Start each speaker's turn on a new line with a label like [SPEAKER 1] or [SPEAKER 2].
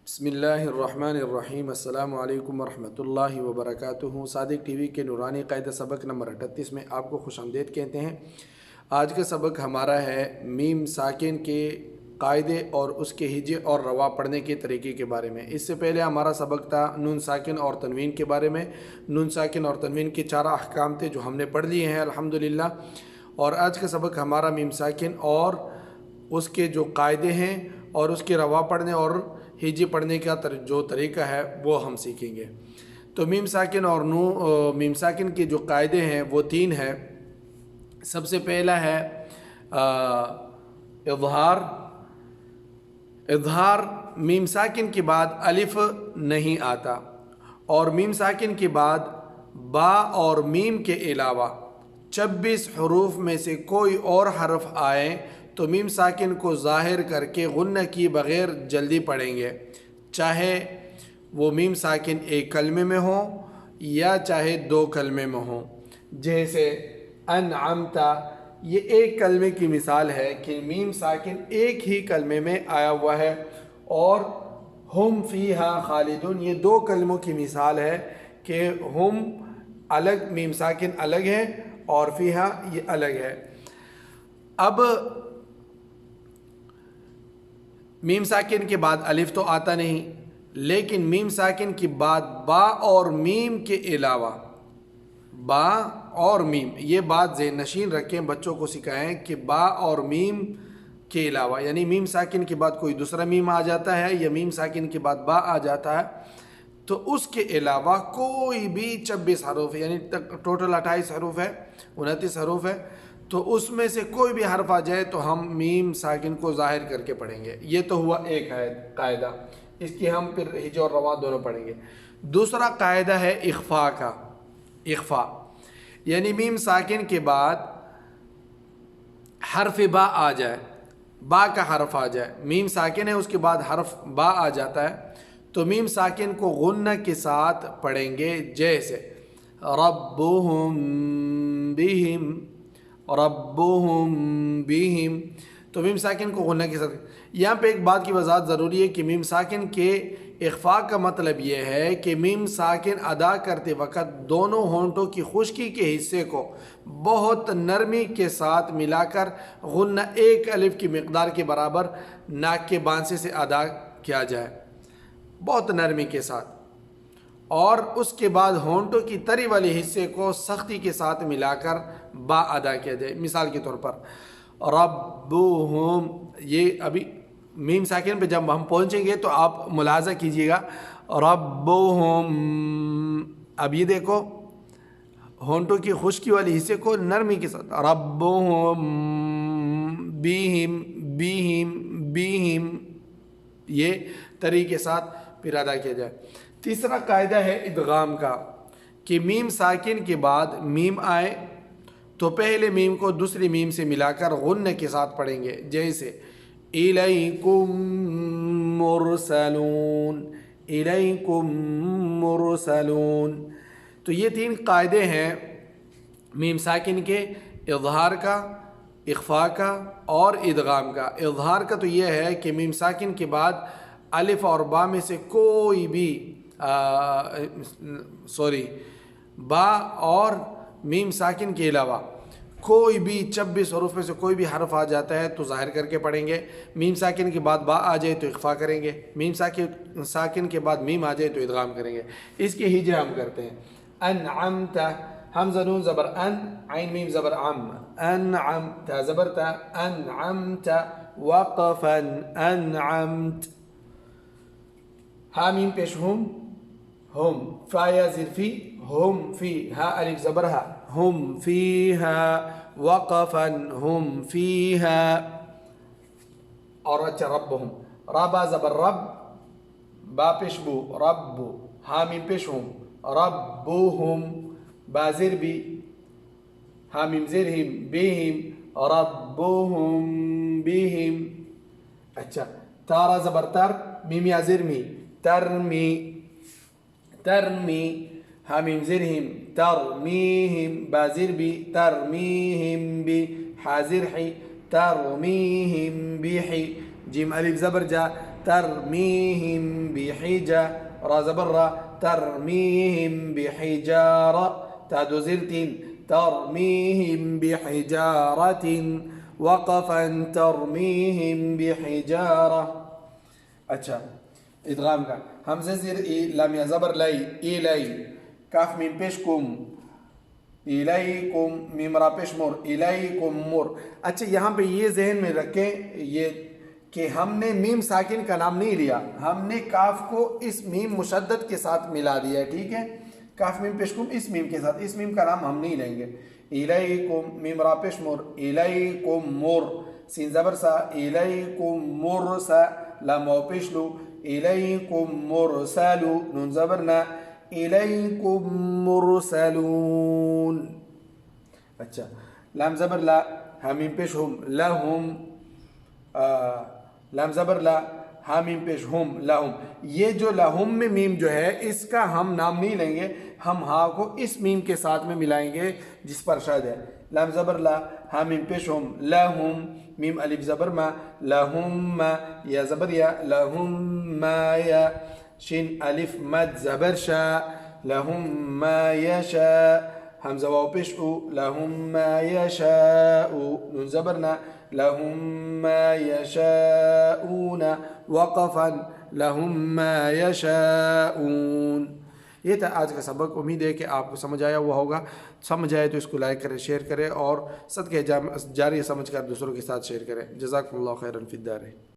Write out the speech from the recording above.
[SPEAKER 1] بسم اللہ الرحمن الرحیم السلام علیکم ورحمۃ اللہ وبرکاتہ۔ صادق ٹی وی کے نورانی قاعدہ سبق نمبر 38 میں آپ کو خوش آمدید کہتے ہیں۔ آج کا سبق ہمارا ہے میم ساکن کے قاعدے اور اس کے ہجے اور روا پڑھنے کے طریقے کے بارے میں۔ اس سے پہلے ہمارا سبق تھا نون ساکن اور تنوین کے بارے میں۔ نون ساکن اور تنوین کے 4 احکام تھے جو ہم نے پڑھ لیے ہیں الحمدللہ۔ اور آج کا سبق ہمارا میم ساکن اور اس کے جو قاعدے ہیں اور اس کے روا پڑھنے اور ہجے پڑھنے کا جو طریقہ ہے وہ ہم سیکھیں گے۔ تو میم ساکن اور میم ساکن کے جو قاعدے ہیں وہ 3 ہیں۔ سب سے پہلا ہے اظہار۔ اظہار میم ساکن کے بعد الف نہیں آتا، اور میم ساکن کے بعد با اور میم کے علاوہ 26 حروف میں سے کوئی اور حرف آئے تو میم ساکن کو ظاہر کر کے غنہ کی بغیر جلدی پڑھیں گے، چاہے وہ میم ساکن ایک کلمے میں ہو یا چاہے 2 کلمے میں ہوں۔ جیسے انعمتا، یہ ایک کلمے کی مثال ہے کہ میم ساکن ایک ہی کلمے میں آیا ہوا ہے، اور ہم فیہا خالدون، یہ 2 کلموں کی مثال ہے کہ ہم الگ، میم ساکن الگ ہے اور فیہا یہ الگ ہے۔ اب میم ساکن کے بعد الف تو آتا نہیں، لیکن میم ساکن کے بعد با اور میم کے علاوہ، با اور میم، یہ بات ذہن نشین رکھیں، بچوں کو سکھائیں کہ با اور میم کے علاوہ، یعنی میم ساکن کے بعد کوئی دوسرا میم آ جاتا ہے یا میم ساکن کے بعد با آ جاتا ہے تو اس کے علاوہ کوئی بھی 26 حروف، یعنی ٹوٹل 28 حروف ہے، 29 حروف ہے، تو اس میں سے کوئی بھی حرف آ جائے تو ہم میم ساکن کو ظاہر کر کے پڑھیں گے۔ یہ تو ہوا ایک قاعدہ، اس کی ہم پھر ہجے اور روا دونوں پڑھیں گے۔ دوسرا قاعدہ ہے اخفاء کا۔ اخفاء یعنی میم ساکن کے بعد حرف با آ جائے، با کا حرف آ جائے، میم ساکن ہے اس کے بعد حرف با آ جاتا ہے تو میم ساکن کو غنہ کے ساتھ پڑھیں گے، جیسے ربهم بہم، ربهم بہم، تو میم ساکن کو غنہ کے ساتھ۔ یہاں پہ ایک بات کی وضاحت ضروری ہے کہ میم ساکن کے اخفاء کا مطلب یہ ہے کہ میم ساکن ادا کرتے وقت دونوں ہونٹوں کی خشکی کے حصے کو بہت نرمی کے ساتھ ملا کر غنہ ایک الف کی مقدار کے برابر ناک کے بانسے سے ادا کیا جائے، بہت نرمی کے ساتھ، اور اس کے بعد ہونٹوں کی تری والے حصے کو سختی کے ساتھ ملا کر با ادا کیا جائے۔ مثال کے طور پر ربهم، یہ ابھی میم ساکن پہ جب ہم پہنچیں گے تو آپ ملاحظہ کیجئے گا، ربهم، اب یہ دیکھو ہونٹوں کی خشکی والی حصے کو نرمی کے ساتھ، ربهم بہم، بہم بہم، یہ تری کے ساتھ پھر ادا کیا جائے۔ تیسرا قاعدہ ہے ادغام کا، کہ میم ساکن کے بعد میم آئے تو پہلے میم کو دوسری میم سے ملا کر غنہ کے ساتھ پڑھیں گے، جیسے الیکم مرسلون، الیکم مرسلون۔ تو یہ 3 قاعدے ہیں میم ساکن کے، اظہار کا، اخفاء کا اور ادغام کا۔ اظہار کا تو یہ ہے کہ میم ساکن کے بعد الف اور با میں سے کوئی بھی با اور میم ساکن کے علاوہ کوئی بھی 26 حروف میں سے کوئی بھی حرف آ جاتا ہے تو ظاہر کر کے پڑھیں گے۔ میم ساکن کے بعد با آ جائے تو اخفاء کریں گے، میم ساکن کے بعد میم آ جائے تو ادغام کریں گے۔ اس کے ہجے ہم کرتے ہیں۔ انعمت، حمزہ نون زبر ان، عین میم زبر عم، انعمت، زبر تا، انعمت، وقفا انعمت، ہا میم پیش ہم، ہم، فا یا زیر فی، ہم فی، ہا الف زبر ہا، ہم فیہا، وقفا ہم فیہا، اور اچھا ربهم، را با زبر رب، با پیش بو، رب، ہا میم پیش ہم، ربهم، با زیر بی، ہا میم زیر ہم، بہم، ربهم بہم، اچھا تارا زبر تر، میم یا زیر می، ترمی، ترمی، ہا میم زیر ہم، ترمیہم، با زیر بی، ترمیہم بی، حا زیر حی، ترمیہم بحی، جیم الف زبر جا، ترميهم بحجارة را زبر را ترميهم بحجارة تا دو زیر تین ترميهم بحجارة وقفا ترميهم بحجارة. اچھا ادغام کا حمزہ زیر ای لام یا زبر لائی ایلائی کاف میم پیش کم الیکم میم را پیش مر الیکم مر. اچھا یہاں پہ یہ ذہن میں رکھیں یہ کہ ہم نے میم ساکن کا نام نہیں لیا, ہم نے کاف کو اس میم مشدد کے ساتھ ملا دیا ہے. ٹھیک ہے, کاف میم پیش کم اس میم کے ساتھ, اس میم کا نام ہم نہیں لیں گے. الیکم میم را پیش مر الیکم مر سین زبر سا الیکم مرسا لام واو پیش لو الیکم مرسلو نون زبرنا الیکم مرسلون. اچھا لام زبر لا حامیم پیش ہم لہم لام زبر لا حامیم پیش ہم لہم. یہ جو لہم میں میم جو ہے اس کا ہم نام نہیں لیں گے, ہم ہاں کو اس میم کے ساتھ میں ملائیں گے جس پر شاد ہے. لام زبر لا حامیم پیش ہم لہم میم الف زبر ما لہم ما یا زبر یا لہم ما یا شین الف مد زبر شا لہم ما یشا حمزہ واو پیش او لہم ما یشاء نون زبرنا لہم ما یشاءون وقفا لہم ما یشاءون. یہ تھا آج کا سبق. امید ہے کہ آپ کو سمجھ آیا ہوا ہوگا. سمجھ آئے تو اس کو لائک کریں, شیئر کریں اور صدقہ جاریہ سمجھ کر دوسروں کے ساتھ شیئر کریں. جزاکم اللہ خیرا فی الدارین.